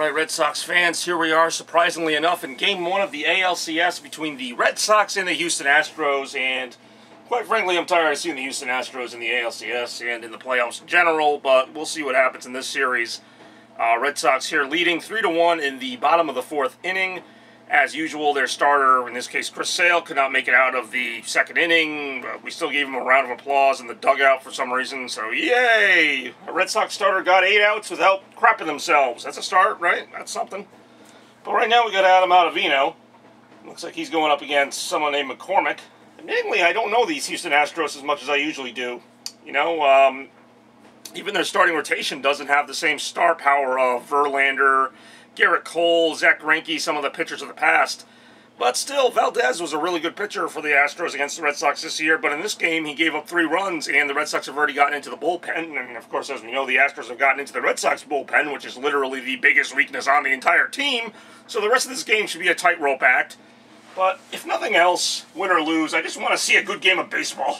Alright, Red Sox fans, here we are, surprisingly enough, in Game 1 of the ALCS between the Red Sox and the Houston Astros, and quite frankly, I'm tired of seeing the Houston Astros in the ALCS and in the playoffs in general, but we'll see what happens in this series. Red Sox here leading 3-1 in the bottom of the fourth inning. As usual, their starter, in this case Chris Sale, could not make it out of the second inning. We still gave him a round of applause in the dugout for some reason, so yay! A Red Sox starter got 8 outs without crapping themselves. That's a start, right? That's something. But right now we got Adam Ottavino. Looks like he's going up against someone named McCormick. Admittedly, I don't know these Houston Astros as much as I usually do. You know, even their starting rotation doesn't have the same star power of Verlander, Garrett Cole, Zach Greinke, some of the pitchers of the past. But still, Valdez was a really good pitcher for the Astros against the Red Sox this year. But in this game, he gave up 3 runs, and the Red Sox have already gotten into the bullpen. And, of course, as we know, the Astros have gotten into the Red Sox bullpen, which is literally the biggest weakness on the entire team. So the rest of this game should be a tightrope act. But if nothing else, win or lose, I just want to see a good game of baseball.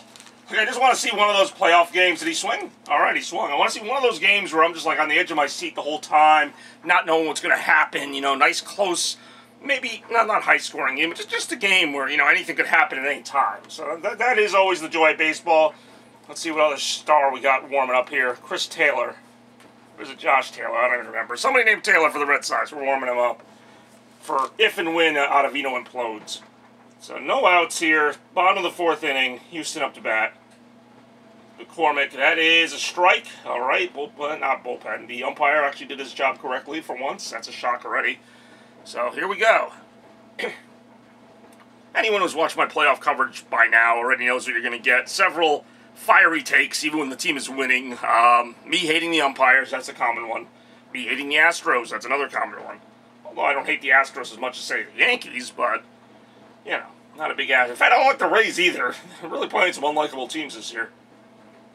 I just want to see one of those playoff games. Did he swing? All right, he swung. I want to see one of those games where I'm just like on the edge of my seat the whole time, not knowing what's going to happen. You know, nice, close, maybe not high-scoring game, but just a game where, you know, anything could happen at any time. So that is always the joy of baseball. Let's see what other star we got warming up here. Chris Taylor. Or is it Josh Taylor? I don't even remember. Somebody named Taylor for the Red Sox. We're warming him up for if and when Ottavino implodes. So no outs here. Bottom of the fourth inning. Houston up to bat. McCormick, that is a strike. All right, not bullpen. The umpire actually did his job correctly for once. That's a shock already. So here we go. Anyone who's watched my playoff coverage by now already knows what you're going to get. Several fiery takes, even when the team is winning. Me hating the umpires, that's a common one. Me hating the Astros, that's another common one. Although I don't hate the Astros as much as, say, the Yankees, but, you know, not a big ass. In fact, I don't like the Rays either. They're really playing some unlikable teams this year.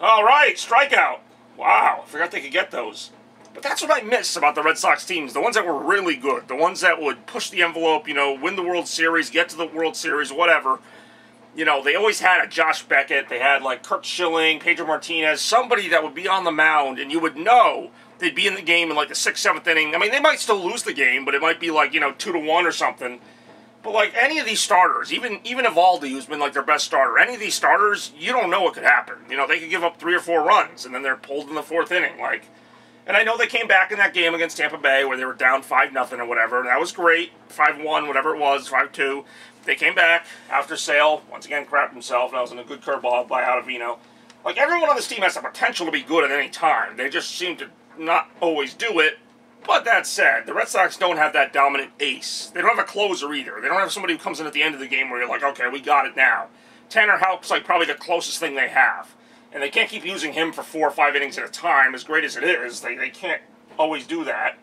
All right, strikeout. Wow, I forgot they could get those. But that's what I miss about the Red Sox teams, the ones that were really good, the ones that would push the envelope, you know, win the World Series, get to the World Series, whatever. You know, they always had a Josh Beckett, they had like Kurt Schilling, Pedro Martinez, somebody that would be on the mound, and you would know they'd be in the game in like the 6th, 7th inning. I mean, they might still lose the game, but it might be like, you know, 2-1 or something. But like any of these starters, even Evaldi, who's been like their best starter, any of these starters, you don't know what could happen. You know, they could give up 3 or 4 runs, and then they're pulled in the 4th inning. Like, and I know they came back in that game against Tampa Bay where they were down 5-0 or whatever, and that was great. 5-1, whatever it was, 5-2. They came back after Sale, once again crapped himself. That was in a good curveball by Ottavino. Like, everyone on this team has the potential to be good at any time. They just seem to not always do it. But that said, the Red Sox don't have that dominant ace. They don't have a closer either. They don't have somebody who comes in at the end of the game where you're like, okay, we got it now. Tanner Houck's like probably the closest thing they have. And they can't keep using him for 4 or 5 innings at a time, as great as it is. They can't always do that.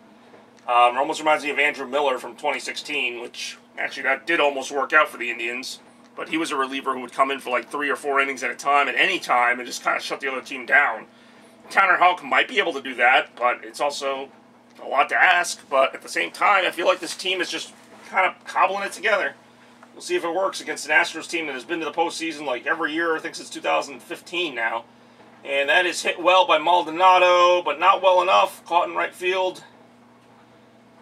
It almost reminds me of Andrew Miller from 2016, which actually that did almost work out for the Indians. But he was a reliever who would come in for like 3 or 4 innings at a time at any time and just kind of shut the other team down. Tanner Houck might be able to do that, but it's also a lot to ask. But at the same time, I feel like this team is just kind of cobbling it together. We'll see if it works against an Astros team that has been to the postseason like every year, I think since 2015 now. And that is hit well by Maldonado, but not well enough. Caught in right field.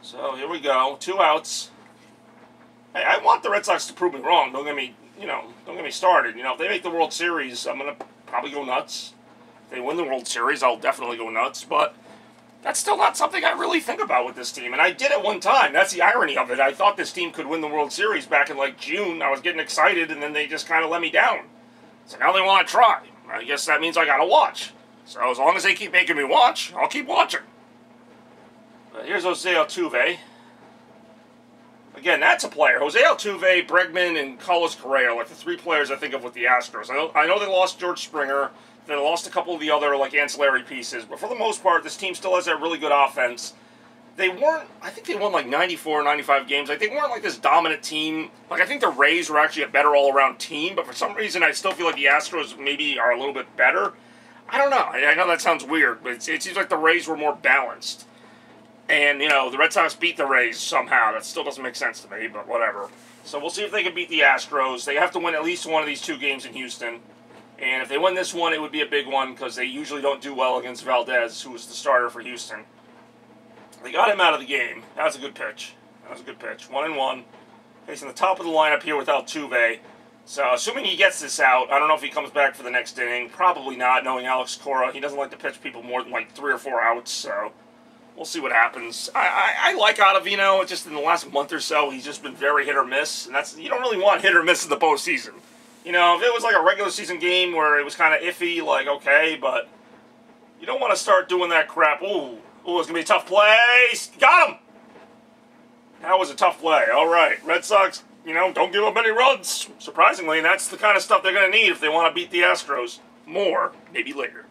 So here we go. 2 outs. Hey, I want the Red Sox to prove me wrong. Don't get me started. You know, if they make the World Series, I'm gonna probably go nuts. If they win the World Series, I'll definitely go nuts. But that's still not something I really think about with this team. And I did at one time. That's the irony of it. I thought this team could win the World Series back in like June. I was getting excited, and then they just kind of let me down. So now they want to try. I guess that means I gotta watch. So as long as they keep making me watch, I'll keep watching. But here's Jose Altuve. Again, that's a player. Jose Altuve, Bregman, and Carlos Correa, like the 3 players I think of with the Astros. I know they lost George Springer. They lost a couple of the other like ancillary pieces, but for the most part, this team still has that really good offense. They weren't, I think they won like 94 or 95 games. Like, they weren't like this dominant team. Like, I think the Rays were actually a better all-around team, but for some reason, I still feel like the Astros maybe are a little bit better. I don't know. I know that sounds weird, but it seems like the Rays were more balanced. And, you know, the Red Sox beat the Rays somehow. That still doesn't make sense to me, but whatever. So we'll see if they can beat the Astros. They have to win at least one of these 2 games in Houston. And if they win this one, it would be a big one because they usually don't do well against Valdez, who was the starter for Houston. They got him out of the game. That was a good pitch. 1-1. Facing the top of the lineup here without Altuve. So, assuming he gets this out, I don't know if he comes back for the next inning. Probably not, knowing Alex Cora. He doesn't like to pitch people more than like 3 or 4 outs, so we'll see what happens. I like Ottavino. Just in the last month or so, he's just been very hit or miss. And you don't really want hit or miss in the postseason. You know, if it was like a regular season game where it was kind of iffy, like, okay, but you don't want to start doing that crap. Ooh, it's going to be a tough play. Got him! That was a tough play. All right, Red Sox, you know, don't give up any runs. Surprisingly, that's the kind of stuff they're going to need if they want to beat the Astros. More, maybe later.